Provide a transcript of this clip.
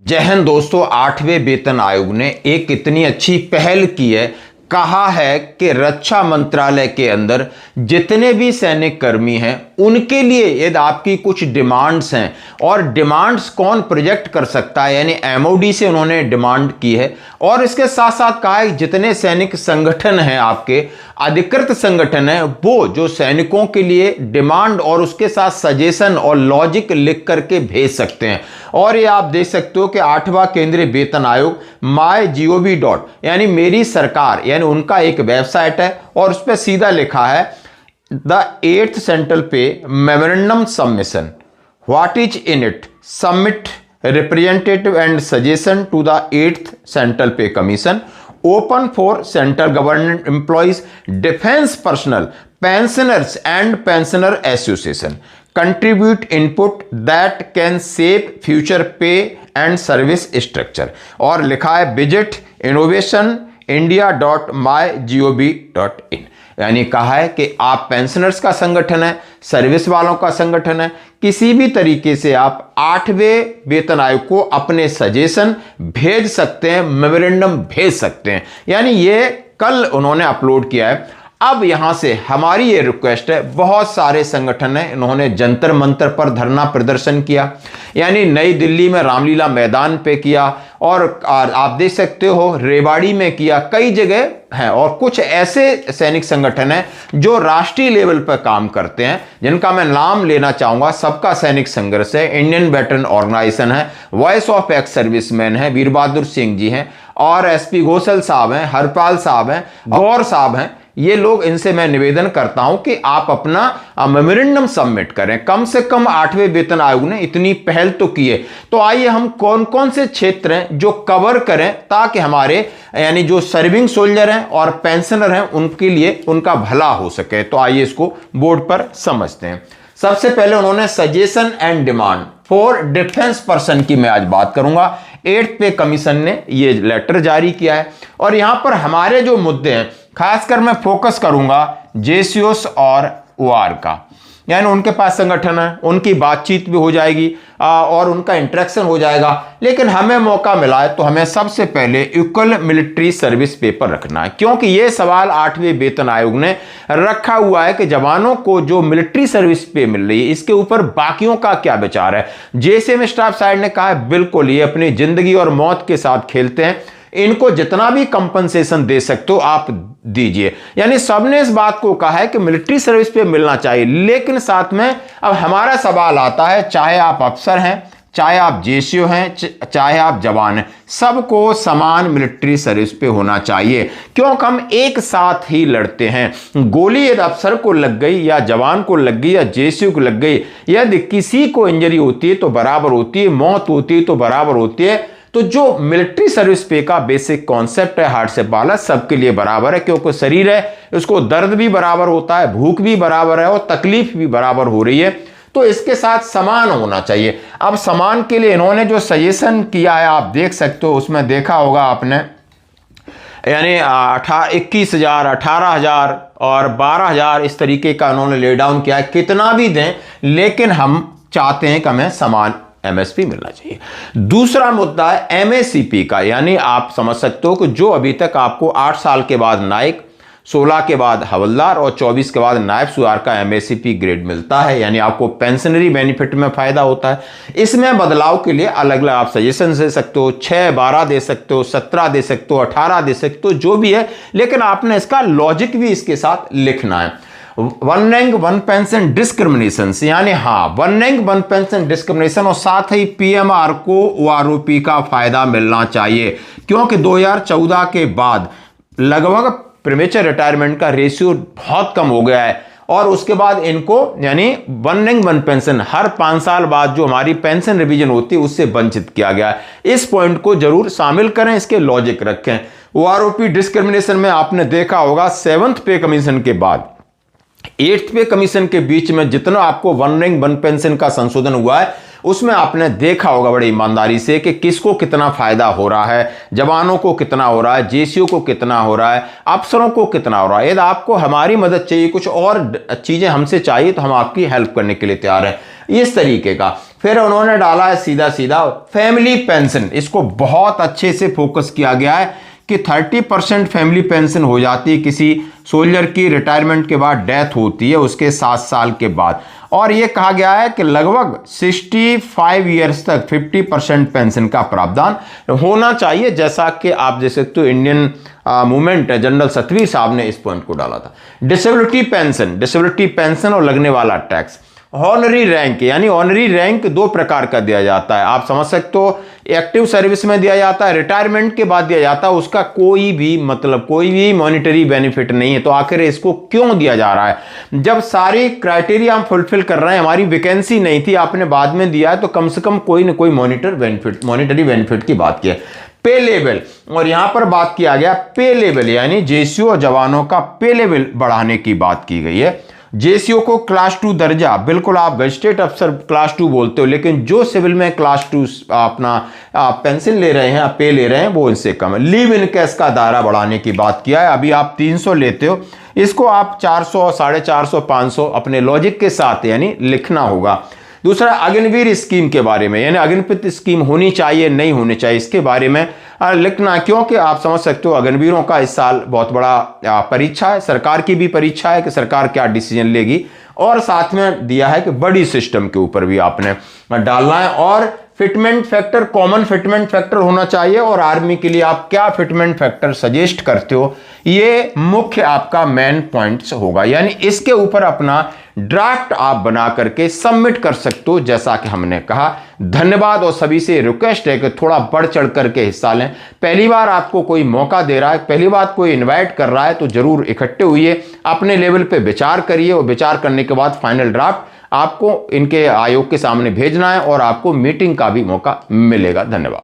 जय हिंद दोस्तों। 8वें वेतन आयोग ने एक इतनी अच्छी पहल की है। कहा है कि रक्षा मंत्रालय के अंदर जितने भी सैनिक कर्मी हैं उनके लिए यदि आपकी कुछ डिमांड्स हैं, और डिमांड्स कौन प्रोजेक्ट कर सकता है, यानी एमओडी से उन्होंने डिमांड की है। और इसके साथ साथ कहा है जितने सैनिक संगठन हैं, आपके अधिकृत संगठन है, वो जो सैनिकों के लिए डिमांड और उसके साथ सजेशन और लॉजिक लिख करके भेज सकते हैं। और ये आप देख सकते हो कि 8वां केंद्रीय वेतन आयोग mygov. यानी मेरी सरकार, यानी उनका एक वेबसाइट है और उस पर सीधा लिखा है the 8th central pay memorandum submission, what is in it, submit representative and suggestion to the 8th central pay commission, open for central government employees, defense personnel, pensioners and pensioner association, contribute input that can shape future pay and service structure। और लिखा है visit innovationindia.mygov.in। यानी कहा है कि आप pensioners का संगठन है, सर्विस वालों का संगठन है, किसी भी तरीके से आप 8वें वेतन आयोग को अपने सजेशन भेज सकते हैं, मेमोरेंडम भेज सकते हैं। यानी ये कल उन्होंने अपलोड किया है। अब यहां से हमारी ये रिक्वेस्ट है, बहुत सारे संगठन हैं, इन्होंने जंतर मंतर पर धरना प्रदर्शन किया, यानी नई दिल्ली में रामलीला मैदान पे किया, और आप देख सकते हो रेवाड़ी में किया, कई जगह हैं। और कुछ ऐसे सैनिक संगठन हैं जो राष्ट्रीय लेवल पर काम करते हैं, जिनका मैं नाम लेना चाहूंगा। सबका सैनिक संघर्ष है, इंडियन वेटरन ऑर्गेनाइजेशन है, वॉइस ऑफ एक्स सर्विसमैन है, वीर बहादुर सिंह जी हैं, और एसपी घोषल साहब हैं, हरपाल साहब हैं, गौर साहब हैं। ये लोग, इनसे मैं निवेदन करता हूं कि आप अपना मेमोरेंडम सबमिट करें। कम से कम 8वें वेतन आयोग ने इतनी पहल तो की है, तो आइए हम कौन कौन से क्षेत्र हैं जो कवर करें, ताकि हमारे यानी जो सर्विंग सोल्जर हैं और पेंशनर हैं उनके लिए उनका भला हो सके। तो आइए इसको बोर्ड पर समझते हैं। सबसे पहले उन्होंने suggestion and demand for defence person की मैं आज बात करूंगा। 8th पे कमीशन ने ये लेटर जारी किया है, और यहां पर हमारे जो मुद्दे हैं, खासकर मैं फोकस करूंगा जेसीओस और ओआर का। यानी उनके पास संगठन है, उनकी बातचीत भी हो जाएगी और उनका इंटरेक्शन हो जाएगा। लेकिन हमें मौका मिला है तो हमें सबसे पहले इक्वल मिलिट्री सर्विस पेपर रखना है, क्योंकि यह सवाल 8वें वेतन आयोग ने रखा हुआ है कि जवानों को जो मिलिट्री सर्विस पे मिल रही है, इसके ऊपर बाकियों का क्या विचार है। जेसीएम स्टाफ साइड ने कहा है बिल्कुल, ये अपनी जिंदगी और मौत के साथ खेलते हैं, इनको जितना भी कंपनसेशन दे सकते हो आप दीजिए। यानी सबने इस बात को कहा है कि मिलिट्री सर्विस पे मिलना चाहिए। लेकिन साथ में अब हमारा सवाल आता है, चाहे आप अफसर हैं, चाहे आप जेसीओ हैं, चाहे आप जवान हैं, सबको समान मिलिट्री सर्विस पे होना चाहिए, क्योंकि हम एक साथ ही लड़ते हैं। गोली यदि अफसर को लग गई, या जवान को लग गई, या जेसीओ को लग गई, यदि किसी को इंजरी होती है तो बराबर होती है, मौत होती है तो बराबर होती है। तो जो मिलिट्री सर्विस पे का बेसिक कॉन्सेप्ट है, हार्ट से बाला सबके लिए बराबर है, क्योंकि शरीर है, उसको दर्द भी बराबर होता है, भूख भी बराबर है और तकलीफ भी बराबर हो रही है, तो इसके साथ समान होना चाहिए। अब समान के लिए इन्होंने जो सजेशन किया है आप देख सकते हो, उसमें देखा होगा आपने, यानी 21,000, 18,000 और 12,000 इस तरीके का उन्होंने ले डाउन किया है। कितना भी दें, लेकिन हम चाहते हैं कि हमें समान एमएसपी मिलना चाहिए। दूसरा मुद्दा है एमएसीपी का, यानी आप समझ सकते हो कि जो अभी तक आपको 8 साल के बाद नायक, 16 के बाद हवलदार और 24 के बाद नायब सुधार का एमएसीपी ग्रेड मिलता है, यानी आपको पेंशनरी बेनिफिट में फायदा होता है। इसमें बदलाव के लिए अलग अलग आप सजेशन दे सकते हो, 6, 12 दे सकते हो, 17 दे सकते हो, 18 दे सकते हो, जो भी है, लेकिन आपने इसका लॉजिक भी इसके साथ लिखना है। One rank one pension discrimination, यानी one rank one pension discrimination, और साथ ही पीएमआर को ओआरओपी का फायदा मिलना चाहिए, क्योंकि 2014 के बाद लगभग प्रीमेचर रिटायरमेंट का रेशियो बहुत कम हो गया है, और उसके बाद इनको यानी वन रैंक वन पेंशन हर 5 साल बाद जो हमारी पेंशन रिवीजन होती है उससे वंचित किया गया है। इस पॉइंट को जरूर शामिल करें, इसके लॉजिक रखें। ओआरओपी डिस्क्रिमिनेशन में आपने देखा होगा 7th पे कमीशन के बाद 8th पे कमीशन के बीच में जितना आपको वन रैंक वन पेंशन का संशोधन हुआ है, उसमें आपने देखा होगा बड़ी ईमानदारी से कि किसको कितना फायदा हो रहा है, जवानों को कितना हो रहा है, जेसीओ को कितना हो रहा है, अफसरों को कितना हो रहा है। यदि आपको हमारी मदद चाहिए, कुछ और चीजें हमसे चाहिए, तो हम आपकी हेल्प करने के लिए तैयार हैं, इस तरीके का। फिर उन्होंने डाला है सीधा सीधा फैमिली पेंशन। इसको बहुत अच्छे से फोकस किया गया है कि 30% फैमिली पेंशन हो जाती है किसी सोल्जर की रिटायरमेंट के बाद, डेथ होती है उसके 7 साल के बाद। और यह कहा गया है कि लगभग 65 ईयर्स तक 50% पेंशन का प्रावधान होना चाहिए, जैसा कि आप देख सकते हो इंडियन मूवमेंट जनरल सतवीर साहब ने इस पॉइंट को डाला था। डिसेबिलिटी पेंशन और लगने वाला टैक्स। ऑनरी रैंक, यानी ऑनरी रैंक 2 प्रकार का दिया जाता है, आप समझ सकते हो। एक्टिव सर्विस में दिया जाता है, रिटायरमेंट के बाद दिया जाता है, उसका कोई भी मॉनिटरी बेनिफिट नहीं है। तो आखिर इसको क्यों दिया जा रहा है? जब सारी क्राइटेरिया हम फुलफिल कर रहे हैं, हमारी वैकेंसी नहीं थी, आपने बाद में दिया है, तो कम से कम कोई ना कोई मॉनिटरी बेनिफिट की बात की है। पे लेवल, और यहां पर बात किया गया पे लेवल, यानी जेसीओ जवानों का पे लेवल बढ़ाने की बात की गई है। जेसीओ को क्लास 2 दर्जा, बिल्कुल आप गजटेड अफसर क्लास 2 बोलते हो, लेकिन जो सिविल में क्लास 2 अपना पेंशन ले रहे हैं, पे ले रहे हैं, वो इनसे कम है। लीव इनकेस का दायरा बढ़ाने की बात किया है। अभी आप 300 लेते हो, इसको आप 400, 450, 500 अपने लॉजिक के साथ यानी लिखना होगा। दूसरा अग्निवीर स्कीम के बारे में, यानी अग्निपथ स्कीम होनी चाहिए नहीं होनी चाहिए, इसके बारे में लिखना, क्योंकि आप समझ सकते हो अग्निवीरों का इस साल बहुत बड़ा परीक्षा है, सरकार की भी परीक्षा है कि सरकार क्या डिसीजन लेगी। और साथ में दिया है कि बड़ी सिस्टम के ऊपर भी आपने डालना है। और fitment factor, common fitment factor होना चाहिए। और आर्मी के लिए आप क्या फिटमेंट फैक्टर सजेस्ट करते हो, ये मुख्य आपका मेन पॉइंट्स होगा। यानी इसके ऊपर अपना ड्राफ्ट आप बना करके सबमिट कर सकते हो, जैसा कि हमने कहा। धन्यवाद, और सभी से रिक्वेस्ट है कि थोड़ा बढ़ चढ़ करके हिस्सा लें। पहली बार आपको कोई मौका दे रहा है, पहली बार कोई इनवाइट कर रहा है, तो जरूर इकट्ठे हुइए, अपने लेवल पे विचार करिए, और विचार करने के बाद फाइनल ड्राफ्ट आपको इनके आयोग के सामने भेजना है, और आपको मीटिंग का भी मौका मिलेगा। धन्यवाद।